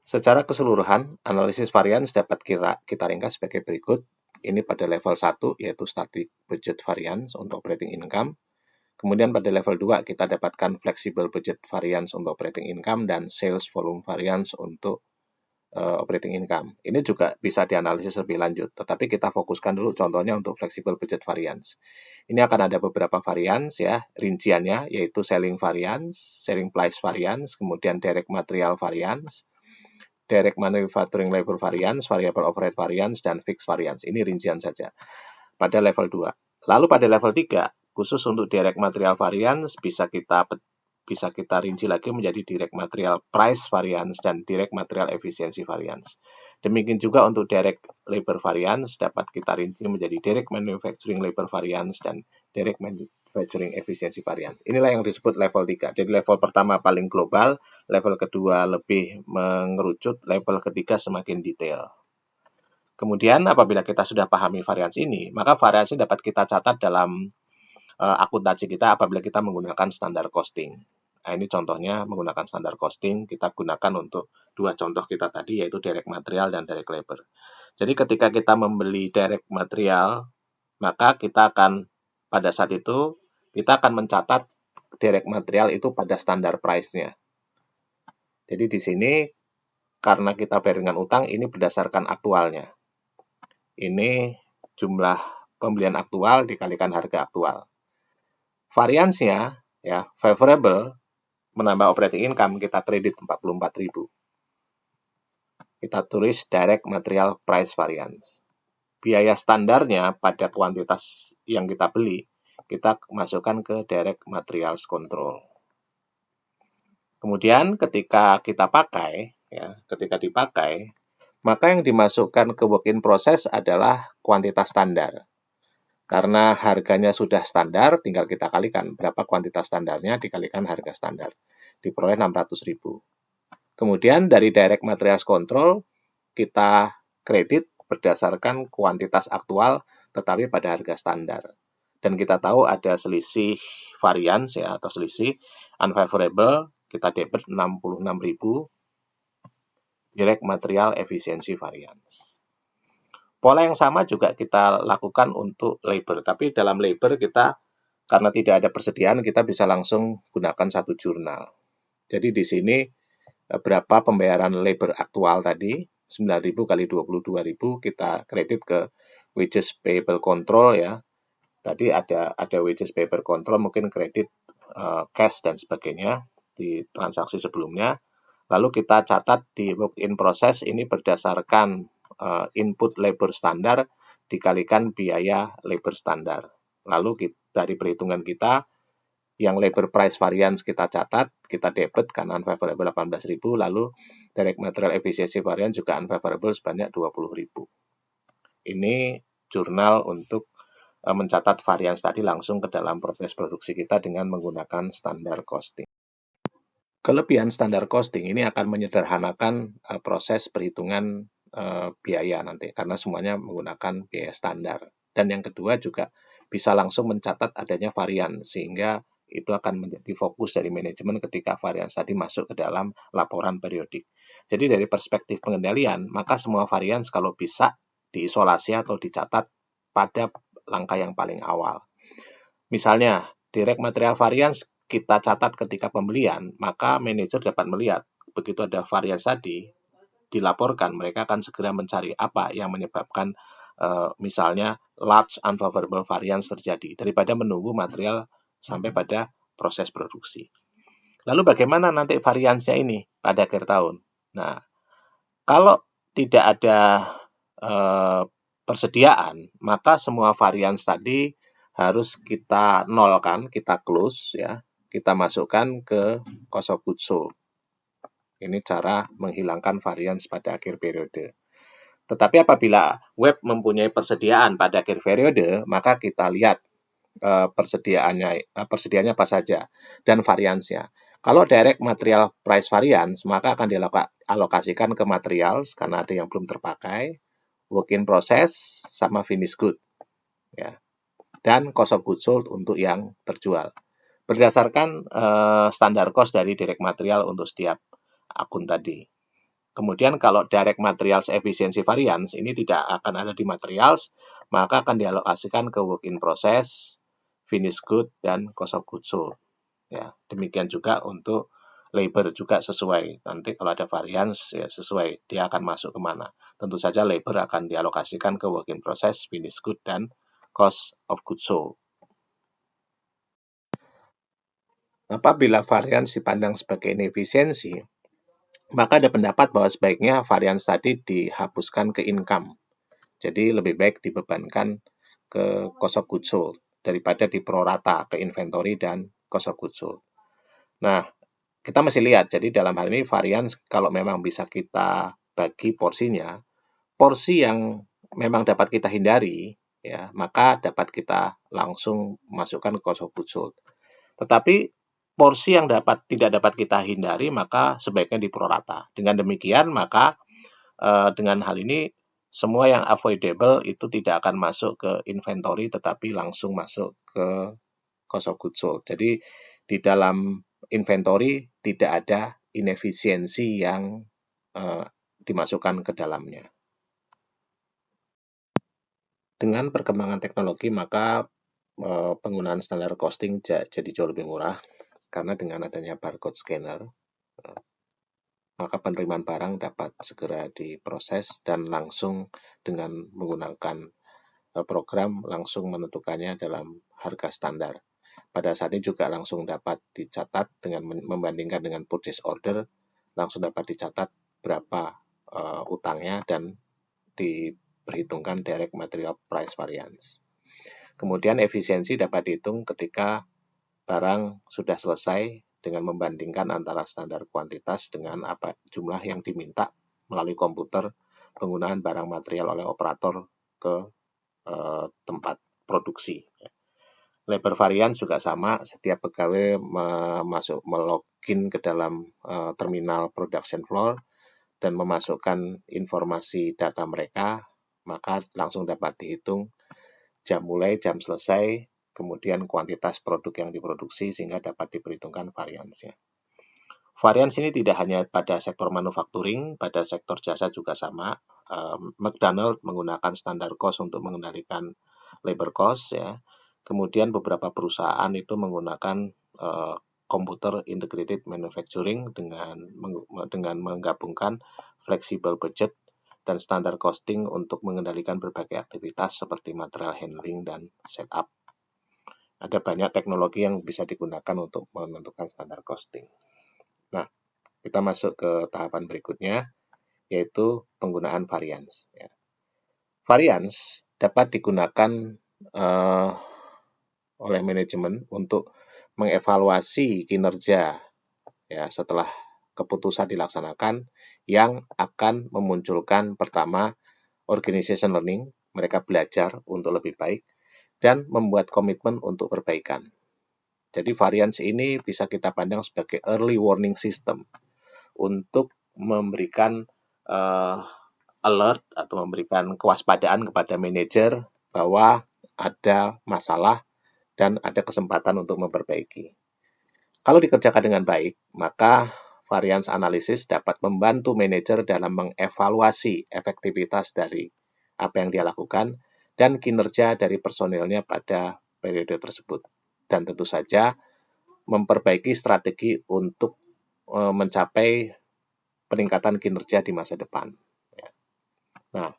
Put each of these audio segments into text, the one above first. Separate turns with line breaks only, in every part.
Secara keseluruhan, analisis varians dapat kita ringkas sebagai berikut. Ini pada level 1, yaitu static budget variance untuk operating income. Kemudian pada level 2, kita dapatkan flexible budget variance untuk operating income dan sales volume variance untuk operating income. Ini juga bisa dianalisis lebih lanjut, tetapi kita fokuskan dulu contohnya untuk flexible budget variance. Ini akan ada beberapa variance ya, rinciannya yaitu selling variance, selling price variance, kemudian direct material variance, direct manufacturing labor variance, variable overhead variance, dan fixed variance. Ini rincian saja pada level 2. Lalu pada level 3, khusus untuk direct material variance bisa kita rinci lagi menjadi direct material price variance dan direct material efficiency variance. Demikian juga untuk direct labor variance dapat kita rinci menjadi direct manufacturing labor variance dan direct manufacturing efficiency variance. Inilah yang disebut level 3. Jadi level pertama paling global, level kedua lebih mengerucut, level ketiga semakin detail. Kemudian apabila kita sudah pahami variance ini, maka variance dapat kita catat dalam akuntansi kita apabila kita menggunakan standar costing. Nah, ini contohnya menggunakan standar costing, kita gunakan untuk dua contoh kita tadi, yaitu direct material dan direct labor. Jadi ketika kita membeli direct material, maka kita akan, pada saat itu, kita akan mencatat direct material itu pada standar price-nya. Jadi di sini, karena kita bayar dengan utang, ini berdasarkan aktualnya. Ini jumlah pembelian aktual dikalikan harga aktual. Variance-nya, ya, favorable, menambah operating income, kita kredit 44.000. Kita tulis direct material price variance. Biaya standarnya pada kuantitas yang kita beli, kita masukkan ke direct materials control. Kemudian ketika kita pakai, ya, ketika dipakai, maka yang dimasukkan ke work in process adalah kuantitas standar. Karena harganya sudah standar, tinggal kita kalikan berapa kuantitas standarnya dikalikan harga standar. Diperoleh 600.000. Kemudian dari direct materials control, kita kredit berdasarkan kuantitas aktual tetapi pada harga standar. Dan kita tahu ada selisih variance ya, atau selisih unfavorable, kita debit 66.000 direct material efficiency variance. Pola yang sama juga kita lakukan untuk labor, tapi dalam labor kita, karena tidak ada persediaan, kita bisa langsung gunakan satu jurnal. Jadi di sini berapa pembayaran labor aktual tadi, 9.000 kali 22.000, kita kredit ke wages payable control ya. Tadi ada wages payable control, mungkin kredit cash dan sebagainya di transaksi sebelumnya. Lalu kita catat di work in process ini berdasarkan input labor standar dikalikan biaya labor standar. Lalu dari perhitungan kita, yang labor price variance kita catat, kita debit karena unfavorable 18.000, lalu direct material efficiency variance juga unfavorable sebanyak 20.000. Ini jurnal untuk mencatat variance tadi langsung ke dalam proses produksi kita dengan menggunakan standar costing. Kelebihan standar costing ini akan menyederhanakan proses perhitungan biaya nanti, karena semuanya menggunakan biaya standar. Dan yang kedua juga bisa langsung mencatat adanya varian, sehingga itu akan menjadi fokus dari manajemen ketika varian tadi masuk ke dalam laporan periodik. Jadi dari perspektif pengendalian, maka semua varian kalau bisa diisolasi atau dicatat pada langkah yang paling awal. Misalnya, direct material variance kita catat ketika pembelian, maka manajer dapat melihat begitu ada varians tadi dilaporkan, mereka akan segera mencari apa yang menyebabkan misalnya large unfavorable variance terjadi daripada menunggu material sampai pada proses produksi. Lalu bagaimana nanti variansnya ini pada akhir tahun? Nah, kalau tidak ada persediaan, maka semua varians tadi harus kita nolkan, kita close ya, kita masukkan ke cost of goods sold. Ini cara menghilangkan varians pada akhir periode. Tetapi apabila web mempunyai persediaan pada akhir periode, maka kita lihat persediaannya apa saja dan variansnya. Kalau direct material price variance, maka akan dialokasikan ke materials karena ada yang belum terpakai, work in process, sama finish good. Ya. Dan cost of goods sold untuk yang terjual. Berdasarkan standar cost dari direct material untuk setiap akun tadi. Kemudian kalau direct materials efficiency variance ini tidak akan ada di materials, maka akan dialokasikan ke work in process, finished good, dan cost of goods sold. Ya, demikian juga untuk labor juga sesuai. Nanti kalau ada variance ya sesuai dia akan masuk kemana. Tentu saja labor akan dialokasikan ke work in process, finished good, dan cost of goods sold. Apabila variance dipandang sebagai inefisiensi, maka ada pendapat bahwa sebaiknya variance tadi dihapuskan ke income. Jadi lebih baik dibebankan ke cost of goods sold daripada diprorata ke inventory dan cost of goods sold. Nah, kita masih lihat, jadi dalam hal ini variance kalau memang bisa kita bagi porsinya, porsi yang memang dapat kita hindari, ya maka dapat kita langsung masukkan ke cost of goods sold. Tetapi porsi yang tidak dapat kita hindari, maka sebaiknya diprorata. Dengan demikian, maka dengan hal ini, semua yang avoidable itu tidak akan masuk ke inventory, tetapi langsung masuk ke cost of goods sold. Jadi, di dalam inventory tidak ada inefisiensi yang dimasukkan ke dalamnya. Dengan perkembangan teknologi, maka penggunaan standar costing jadi jauh lebih murah. Karena dengan adanya barcode scanner, maka penerimaan barang dapat segera diproses dan langsung dengan menggunakan program langsung menentukannya dalam harga standar. Pada saat ini juga langsung dapat dicatat dengan membandingkan dengan purchase order, langsung dapat dicatat berapa utangnya dan diperhitungkan direct material price variance. Kemudian efisiensi dapat dihitung ketika barang sudah selesai dengan membandingkan antara standar kuantitas dengan apa jumlah yang diminta melalui komputer penggunaan barang material oleh operator ke tempat produksi. Labor variance juga sama, setiap pegawai melogin ke dalam terminal production floor dan memasukkan informasi data mereka, maka langsung dapat dihitung jam mulai, jam selesai, kemudian kuantitas produk yang diproduksi sehingga dapat diperhitungkan variance-nya. Variance ini tidak hanya pada sektor manufacturing, pada sektor jasa juga sama. McDonald menggunakan standar cost untuk mengendalikan labor cost, ya. Kemudian beberapa perusahaan itu menggunakan computer integrated manufacturing dengan menggabungkan flexible budget dan standar costing untuk mengendalikan berbagai aktivitas seperti material handling dan setup. Ada banyak teknologi yang bisa digunakan untuk menentukan standar costing. Nah, kita masuk ke tahapan berikutnya, yaitu penggunaan variance. Variance dapat digunakan oleh manajemen untuk mengevaluasi kinerja ya setelah keputusan dilaksanakan yang akan memunculkan pertama organization learning, mereka belajar untuk lebih baik dan membuat komitmen untuk perbaikan. Jadi variance ini bisa kita pandang sebagai early warning system untuk memberikan alert atau memberikan kewaspadaan kepada manajer bahwa ada masalah dan ada kesempatan untuk memperbaiki. Kalau dikerjakan dengan baik, maka variance analysis dapat membantu manajer dalam mengevaluasi efektivitas dari apa yang dia lakukan dan kinerja dari personilnya pada periode tersebut. Dan tentu saja memperbaiki strategi untuk mencapai peningkatan kinerja di masa depan. Nah,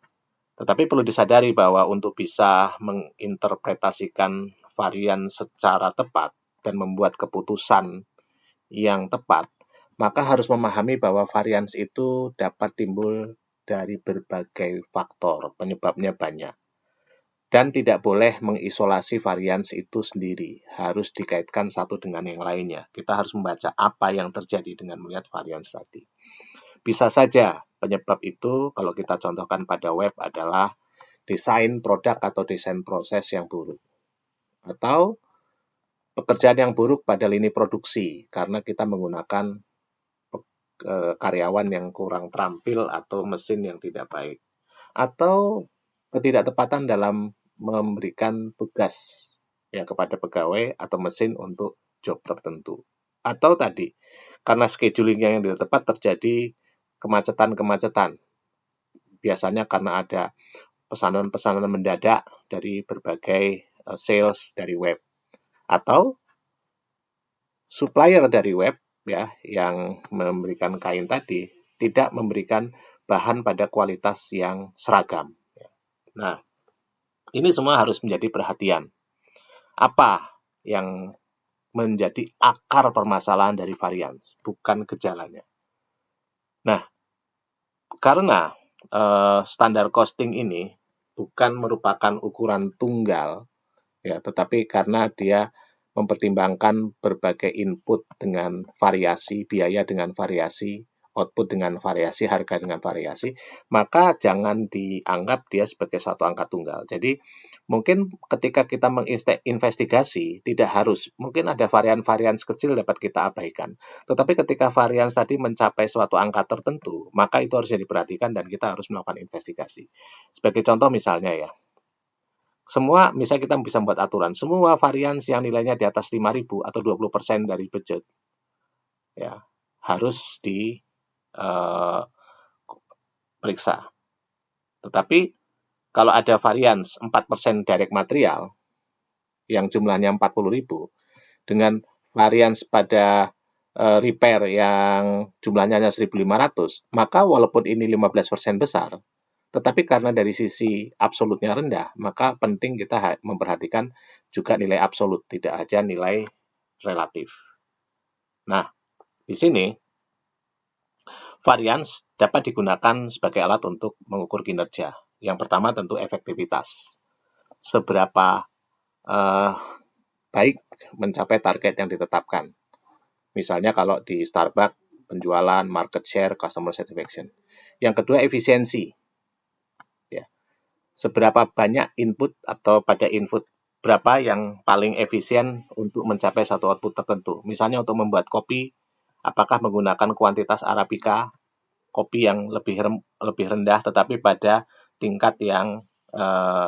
tetapi perlu disadari bahwa untuk bisa menginterpretasikan variance secara tepat dan membuat keputusan yang tepat, maka harus memahami bahwa variance itu dapat timbul dari berbagai faktor, penyebabnya banyak. Dan tidak boleh mengisolasi variance itu sendiri, harus dikaitkan satu dengan yang lainnya. Kita harus membaca apa yang terjadi dengan melihat variance tadi. Bisa saja penyebab itu, kalau kita contohkan pada web, adalah desain produk atau desain proses yang buruk. Atau pekerjaan yang buruk pada lini produksi, karena kita menggunakan karyawan yang kurang terampil atau mesin yang tidak baik. Atau ketidaktepatan dalam memberikan tugas ya kepada pegawai atau mesin untuk job tertentu. Atau tadi, karena schedulingnya yang tidak tepat terjadi kemacetan-kemacetan. Biasanya karena ada pesanan-pesanan mendadak dari berbagai sales dari web. Atau supplier dari web ya yang memberikan kain tadi tidak memberikan bahan pada kualitas yang seragam. Nah, ini semua harus menjadi perhatian. Apa yang menjadi akar permasalahan dari varians, bukan gejalanya. Nah, karena standar costing ini bukan merupakan ukuran tunggal, ya, tetapi karena dia mempertimbangkan berbagai input dengan variasi, biaya dengan variasi, output dengan variasi, harga dengan variasi, maka jangan dianggap dia sebagai satu angka tunggal. Jadi, mungkin ketika kita menginvestigasi, tidak harus, mungkin ada varian-varian kecil dapat kita abaikan. Tetapi ketika varian tadi mencapai suatu angka tertentu, maka itu harus diperhatikan dan kita harus melakukan investigasi. Sebagai contoh misalnya ya, misalnya kita bisa membuat aturan, semua varian yang nilainya di atas 5.000 atau 20% dari budget, ya, harus diperiksa. Tetapi kalau ada varian 4% direct material, yang jumlahnya 40.000, dengan varian pada repair yang jumlahnya hanya 1.500, maka walaupun ini 15% besar, tetapi karena dari sisi absolutnya rendah, maka penting kita memperhatikan juga nilai absolut, tidak saja nilai relatif. Nah, di sini varians dapat digunakan sebagai alat untuk mengukur kinerja. Yang pertama tentu efektivitas. Seberapa baik mencapai target yang ditetapkan. Misalnya kalau di Starbucks, penjualan, market share, customer satisfaction. Yang kedua efisiensi. Seberapa banyak input atau pada input berapa yang paling efisien untuk mencapai satu output tertentu. Misalnya untuk membuat kopi, apakah menggunakan kuantitas Arabica, kopi yang lebih rendah tetapi pada tingkat yang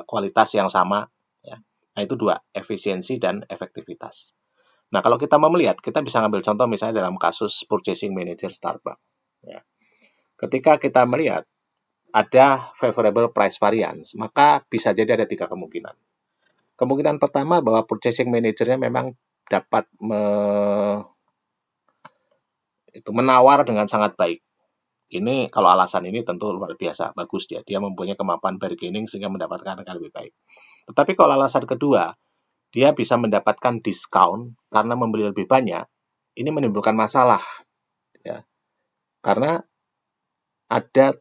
kualitas yang sama. Ya. Nah itu dua, efisiensi dan efektivitas. Nah kalau kita mau melihat, kita bisa ambil contoh misalnya dalam kasus purchasing manager Starbucks. Ya. Ketika kita melihat ada favorable price variance, maka bisa jadi ada 3 kemungkinan. Kemungkinan pertama bahwa purchasing manajernya memang dapat menawar dengan sangat baik. Ini kalau alasan ini tentu luar biasa, bagus dia. Dia mempunyai kemampuan bargaining sehingga mendapatkan harga lebih baik. Tetapi kalau alasan kedua, dia bisa mendapatkan diskon karena membeli lebih banyak, ini menimbulkan masalah. Ya. Karena ada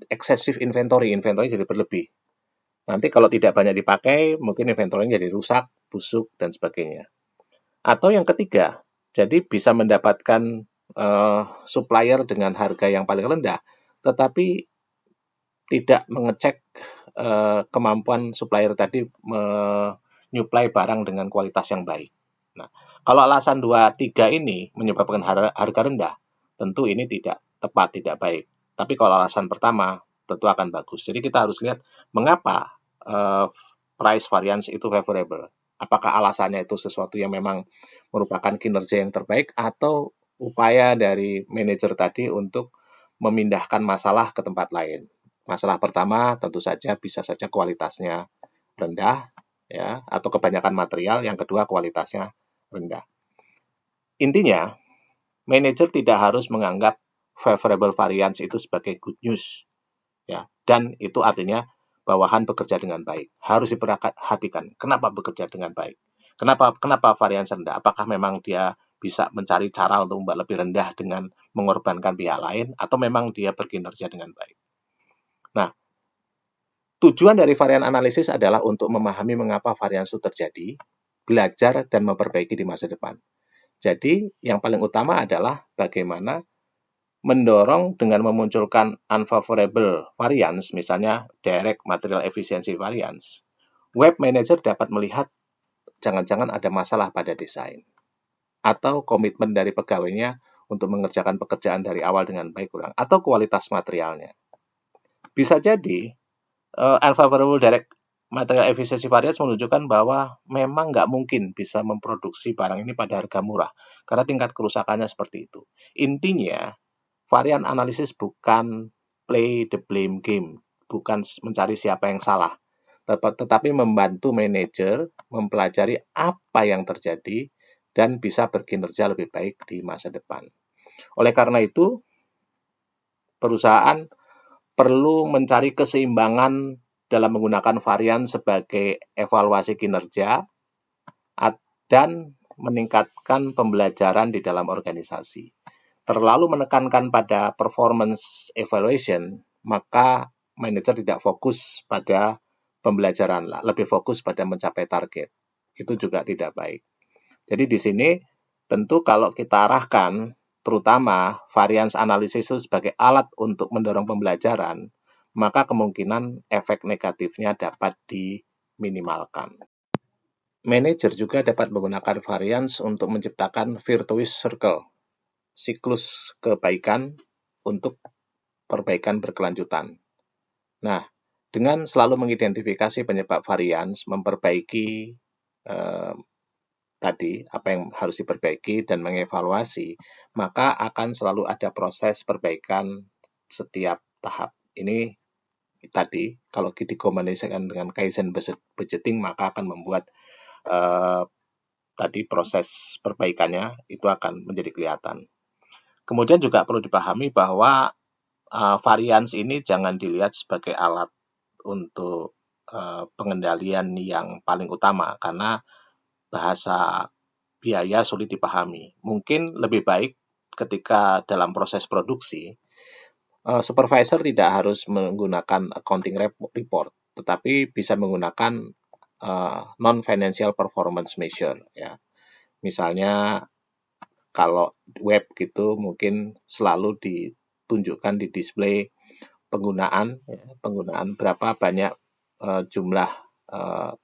excessive inventory jadi berlebih. Nanti kalau tidak banyak dipakai, mungkin inventory-nya jadi rusak, busuk, dan sebagainya. Atau yang ketiga, jadi bisa mendapatkan supplier dengan harga yang paling rendah, tetapi tidak mengecek kemampuan supplier tadi menyuplai barang dengan kualitas yang baik. Nah, kalau alasan 2-3 ini menyebabkan harga rendah, tentu ini tidak tepat, tidak baik. Tapi kalau alasan pertama, tentu akan bagus. Jadi kita harus lihat mengapa price variance itu favorable. Apakah alasannya itu sesuatu yang memang merupakan kinerja yang terbaik atau upaya dari manajer tadi untuk memindahkan masalah ke tempat lain. Masalah pertama tentu saja bisa saja kualitasnya rendah, ya, atau kebanyakan material. Yang kedua kualitasnya rendah. Intinya, manajer tidak harus menganggap favorable variance itu sebagai good news, ya, dan itu artinya bawahan bekerja dengan baik. Harus diperhatikan kenapa bekerja dengan baik. Kenapa variance rendah? Apakah memang dia bisa mencari cara untuk membuat lebih rendah dengan mengorbankan pihak lain, atau memang dia berkinerja dengan baik? Nah, tujuan dari varian analisis adalah untuk memahami mengapa varians itu terjadi, belajar dan memperbaiki di masa depan. Jadi, yang paling utama adalah bagaimana mendorong dengan memunculkan unfavorable variance, misalnya direct material efficiency variance. Web manager dapat melihat jangan-jangan ada masalah pada desain atau komitmen dari pegawainya untuk mengerjakan pekerjaan dari awal dengan baik kurang, atau kualitas materialnya. Bisa jadi unfavorable direct material efficiency variance menunjukkan bahwa memang nggak mungkin bisa memproduksi barang ini pada harga murah karena tingkat kerusakannya seperti itu. Intinya, varian analisis bukan play the blame game, bukan mencari siapa yang salah, tetapi membantu manajer mempelajari apa yang terjadi dan bisa berkinerja lebih baik di masa depan. Oleh karena itu, perusahaan perlu mencari keseimbangan dalam menggunakan varian sebagai evaluasi kinerja dan meningkatkan pembelajaran di dalam organisasi. Terlalu menekankan pada performance evaluation, maka manajer tidak fokus pada pembelajaran, lebih fokus pada mencapai target. Itu juga tidak baik. Jadi di sini tentu kalau kita arahkan terutama variance analysis itu sebagai alat untuk mendorong pembelajaran, maka kemungkinan efek negatifnya dapat diminimalkan. Manajer juga dapat menggunakan variance untuk menciptakan virtuous circle, siklus kebaikan untuk perbaikan berkelanjutan. Nah, dengan selalu mengidentifikasi penyebab variance, memperbaiki tadi apa yang harus diperbaiki dan mengevaluasi, maka akan selalu ada proses perbaikan setiap tahap. Ini tadi kalau dikombinasikan dengan Kaizen budgeting, maka akan membuat tadi proses perbaikannya itu akan menjadi kelihatan. Kemudian juga perlu dipahami bahwa variance ini jangan dilihat sebagai alat untuk pengendalian yang paling utama, karena bahasa biaya sulit dipahami. Mungkin lebih baik ketika dalam proses produksi, supervisor tidak harus menggunakan accounting report, tetapi bisa menggunakan non-financial performance measure. Ya. Misalnya kalau web gitu mungkin selalu ditunjukkan di display penggunaan berapa banyak jumlah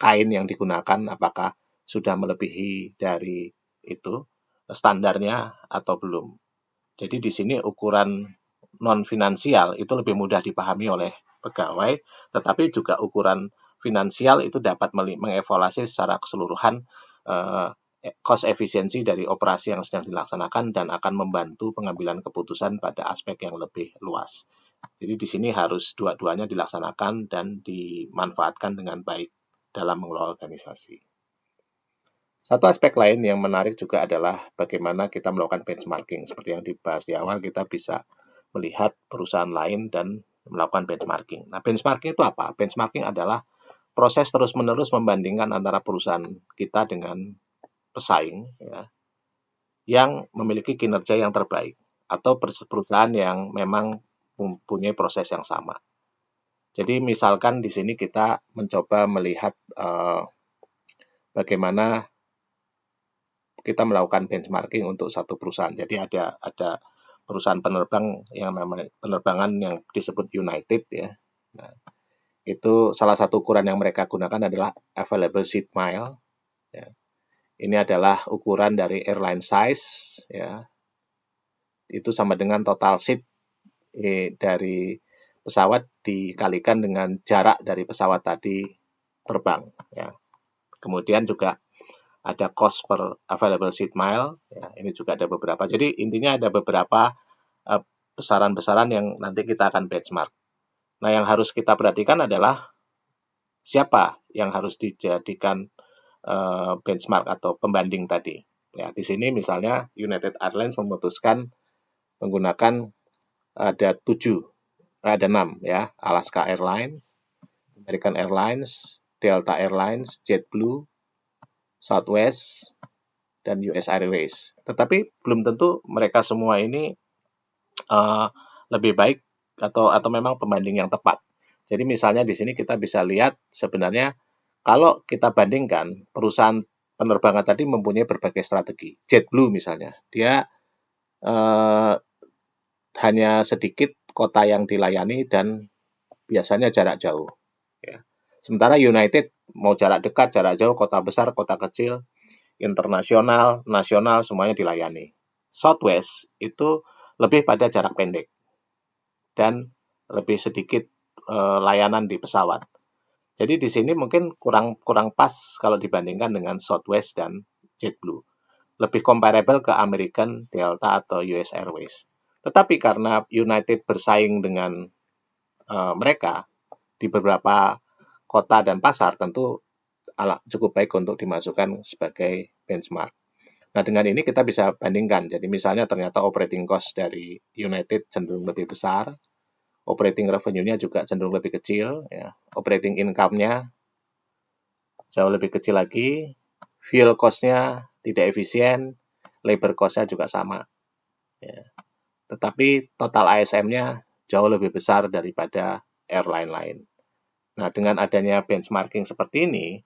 kain yang digunakan, apakah sudah melebihi dari itu standarnya atau belum. Jadi di sini ukuran non finansial itu lebih mudah dipahami oleh pegawai, tetapi juga ukuran finansial itu dapat mengevaluasi secara keseluruhan cost efisiensi dari operasi yang sedang dilaksanakan dan akan membantu pengambilan keputusan pada aspek yang lebih luas. Jadi di sini harus dua-duanya dilaksanakan dan dimanfaatkan dengan baik dalam mengelola organisasi. Satu aspek lain yang menarik juga adalah bagaimana kita melakukan benchmarking. Seperti yang dibahas di awal, kita bisa melihat perusahaan lain dan melakukan benchmarking. Nah, benchmarking itu apa? Benchmarking adalah proses terus-menerus membandingkan antara perusahaan kita dengan pesaing, ya, yang memiliki kinerja yang terbaik, atau perusahaan yang memang mempunyai proses yang sama. Jadi misalkan di sini kita mencoba melihat bagaimana kita melakukan benchmarking untuk satu perusahaan. Jadi ada perusahaan penerbang yang namanya penerbangan yang disebut United, ya. Nah, itu salah satu ukuran yang mereka gunakan adalah available seat mile. Ya. Ini adalah ukuran dari airline size, ya. Itu sama dengan total seat dari pesawat dikalikan dengan jarak dari pesawat tadi terbang. Ya. Kemudian juga ada cost per available seat mile, ya, ini juga ada beberapa. Jadi intinya ada beberapa besaran-besaran yang nanti kita akan benchmark. Nah, yang harus kita perhatikan adalah siapa yang harus dijadikan benchmark atau pembanding tadi. Ya, di sini misalnya United Airlines memutuskan menggunakan ada 6 ya, Alaska Airlines, American Airlines, Delta Airlines, JetBlue, Southwest, dan US Airways. Tetapi belum tentu mereka semua ini lebih baik atau memang pembanding yang tepat. Jadi misalnya di sini kita bisa lihat sebenarnya kalau kita bandingkan perusahaan penerbangan tadi mempunyai berbagai strategi. JetBlue misalnya, dia hanya sedikit kota yang dilayani dan biasanya jarak jauh. Ya. Sementara United mau jarak dekat, jarak jauh, kota besar, kota kecil, internasional, nasional, semuanya dilayani. Southwest itu lebih pada jarak pendek dan lebih sedikit layanan di pesawat. Jadi di sini mungkin kurang pas kalau dibandingkan dengan Southwest dan JetBlue. Lebih comparable ke American, Delta, atau US Airways. Tetapi karena United bersaing dengan mereka di beberapa kota dan pasar, tentu cukup baik untuk dimasukkan sebagai benchmark. Nah, dengan ini kita bisa bandingkan. Jadi misalnya ternyata operating cost dari United cenderung lebih besar, operating revenue-nya juga cenderung lebih kecil, ya. Operating income-nya jauh lebih kecil lagi, fuel cost-nya tidak efisien, labor cost-nya juga sama. Ya. Tetapi total ASM-nya jauh lebih besar daripada airline lain. Nah, dengan adanya benchmarking seperti ini,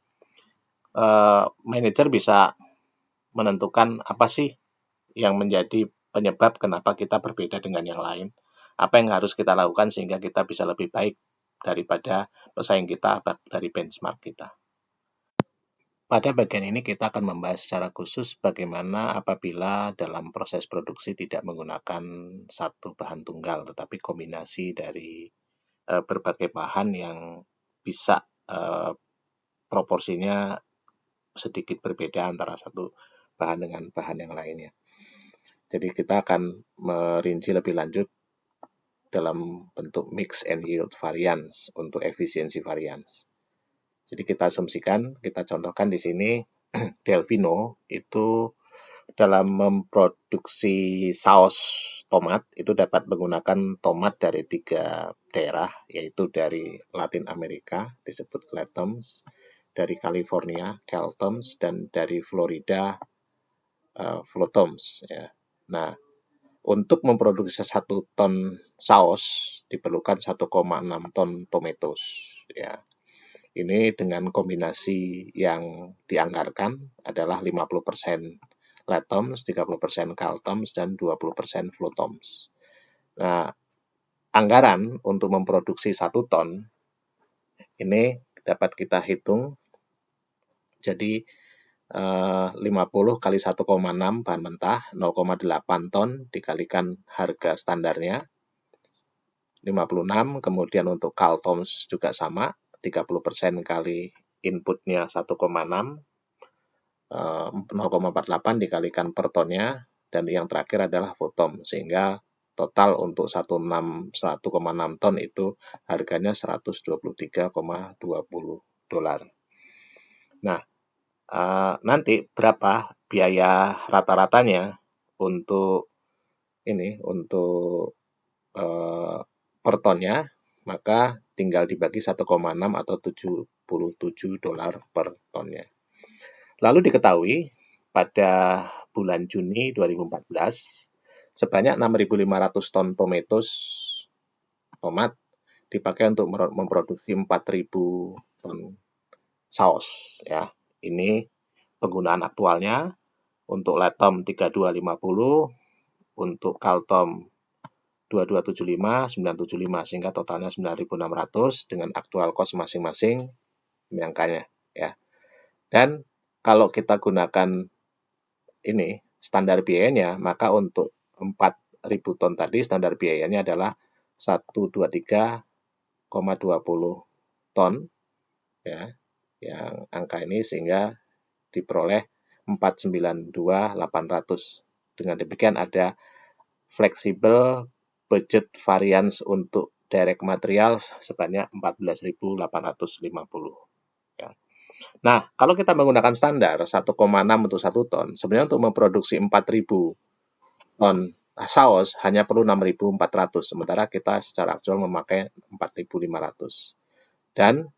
manajer bisa menentukan apa sih yang menjadi penyebab kenapa kita berbeda dengan yang lain. Apa yang harus kita lakukan sehingga kita bisa lebih baik daripada pesaing kita dari benchmark kita. Pada bagian ini kita akan membahas secara khusus bagaimana apabila dalam proses produksi tidak menggunakan satu bahan tunggal, tetapi kombinasi dari berbagai bahan yang bisa proporsinya sedikit berbeda antara satu bahan dengan bahan yang lainnya. Jadi kita akan merinci lebih lanjut dalam bentuk mix and yield variance untuk efisiensi variance. Jadi kita asumsikan, kita contohkan di sini Delvino itu dalam memproduksi saus tomat itu dapat menggunakan tomat dari 3 daerah, yaitu dari Latin Amerika disebut Latoms, dari California Caltoms, dan dari Florida Flotoms. Ya. Nah, untuk memproduksi 1 ton saus diperlukan 1,6 ton tomatoes. Ya. Ini dengan kombinasi yang dianggarkan adalah 50% Latoms, 30% Caltoms, dan 20% Flotoms. Nah, anggaran untuk memproduksi 1 ton ini dapat kita hitung. Jadi 50 kali 1,6 bahan mentah, 0,8 ton dikalikan harga standarnya, 56. Kemudian untuk Caltoms juga sama, 30% kali inputnya 1,6, 0,48 dikalikan per tonnya, dan yang terakhir adalah Flotom, sehingga total untuk 1,6 ton itu harganya $123,20. Nah, nanti berapa biaya rata-ratanya untuk per tonnya, maka tinggal dibagi 1,6 atau $77 per tonnya. Lalu diketahui pada bulan Juni 2014 sebanyak 6.500 ton tomat dipakai untuk memproduksi 4.000 ton saus, ya. Ini penggunaan aktualnya. Untuk Latom 3250, untuk Caltom 2275, 975, sehingga totalnya 9.600 dengan aktual cost masing-masing ini angkanya, ya. Dan kalau kita gunakan ini standar biayanya, maka untuk 4.000 ton tadi standar biayanya adalah 123,20 ton, ya, yang angka ini, sehingga diperoleh 492.800. Dengan demikian ada fleksibel budget variance untuk direct material sebanyak 14.850. Ya. Nah, kalau kita menggunakan standar 1,6 untuk 1 ton, sebenarnya untuk memproduksi 4.000 ton saus hanya perlu 6.400, sementara kita secara aktual memakai 4.500. Dan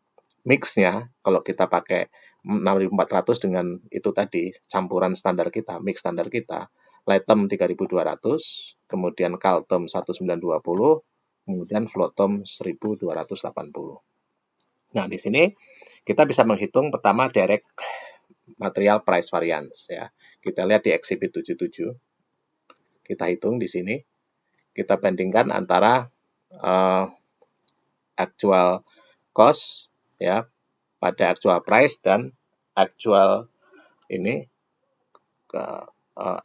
mix-nya, kalau kita pakai 6.400 dengan itu tadi, campuran standar kita, mix standar kita, Latom 3.200, kemudian Caltom 1.920, kemudian Flotom 1.280. Nah, di sini kita bisa menghitung pertama direct material price variance, ya. Kita lihat di exhibit 77. Kita hitung di sini. Kita bandingkan antara actual cost, ya, pada actual price dan actual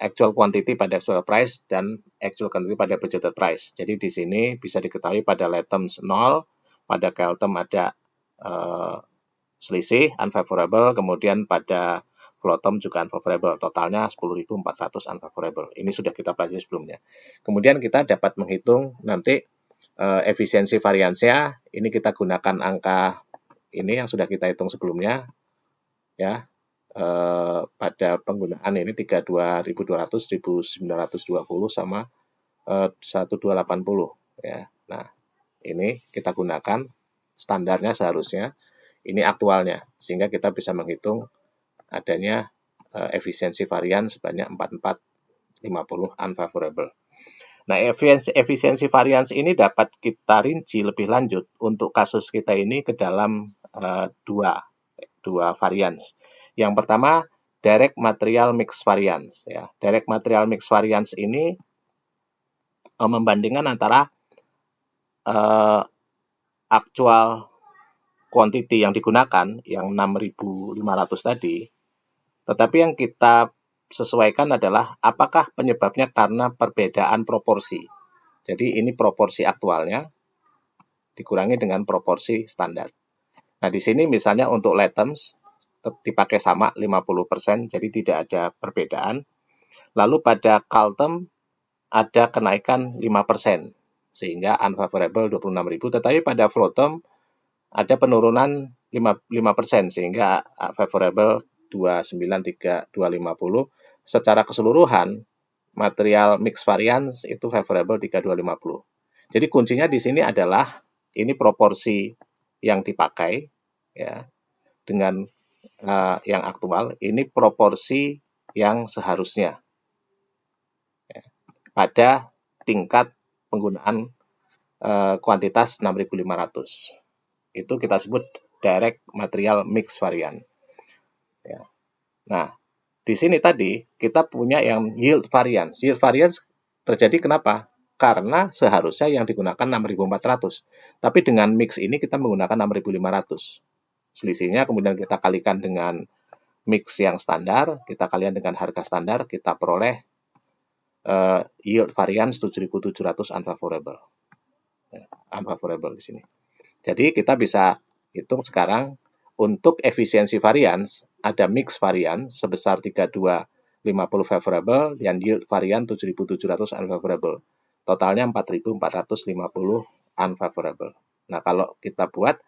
actual quantity pada actual price dan actual quantity pada budgeted price. Jadi di sini bisa diketahui pada Latoms 0, pada Caltom ada selisih unfavorable, kemudian pada flow term juga unfavorable. Totalnya 10.400 unfavorable. Ini sudah kita pelajari sebelumnya. Kemudian kita dapat menghitung nanti efisiensi variansnya. Ini kita gunakan angka ini yang sudah kita hitung sebelumnya, ya. Pada penggunaan ini 32.200, 1.920 sama 1.280, ya. Nah, ini kita gunakan standarnya seharusnya, ini aktualnya, sehingga kita bisa menghitung adanya efisiensi varian sebanyak 4450 unfavorable. Nah, efisiensi varians ini dapat kita rinci lebih lanjut untuk kasus kita ini ke dalam dua varians. Yang pertama, direct material mix variance. Ya. Direct material mix variance ini membandingkan antara actual quantity yang digunakan, yang 6.500 tadi, tetapi yang kita sesuaikan adalah apakah penyebabnya karena perbedaan proporsi. Jadi ini proporsi aktualnya dikurangi dengan proporsi standar. Nah, di sini misalnya untuk latents dipakai sama 50%, jadi tidak ada perbedaan. Lalu pada CALTEM ada kenaikan 5%, sehingga unfavorable 26.000, tetapi pada FLOTEM ada penurunan 5%, sehingga favorable 293, 250. Secara keseluruhan, material mix variance itu favorable 3250. Jadi kuncinya di sini adalah ini proporsi yang dipakai, ya, dengan yang aktual, ini proporsi yang seharusnya, ya, pada tingkat penggunaan kuantitas 6.500. Itu kita sebut direct material mix varian. Ya. Nah, di sini tadi kita punya yang yield variance. Yield variance terjadi kenapa? Karena seharusnya yang digunakan 6.400. Tapi dengan mix ini kita menggunakan 6.500. Selisihnya kemudian kita kalikan dengan mix yang standar, kita kalikan dengan harga standar, kita peroleh yield variance 7.700 unfavorable. Unfavorable di sini. Jadi kita bisa hitung sekarang untuk efisiensi variance ada mix varian sebesar 3250 favorable dan yield varian 7.700 unfavorable. Totalnya 4.450 unfavorable. Nah, kalau kita buat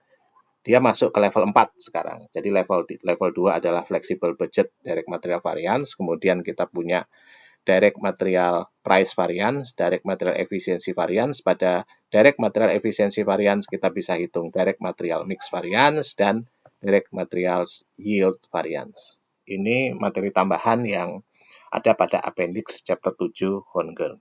dia masuk ke level 4 sekarang. Jadi level 2 adalah flexible budget direct material variance, kemudian kita punya direct material price variance, direct material efficiency variance. Pada direct material efficiency variance kita bisa hitung direct material mix variance dan direct materials yield variance. Ini materi tambahan yang ada pada appendix chapter 7 Honegger.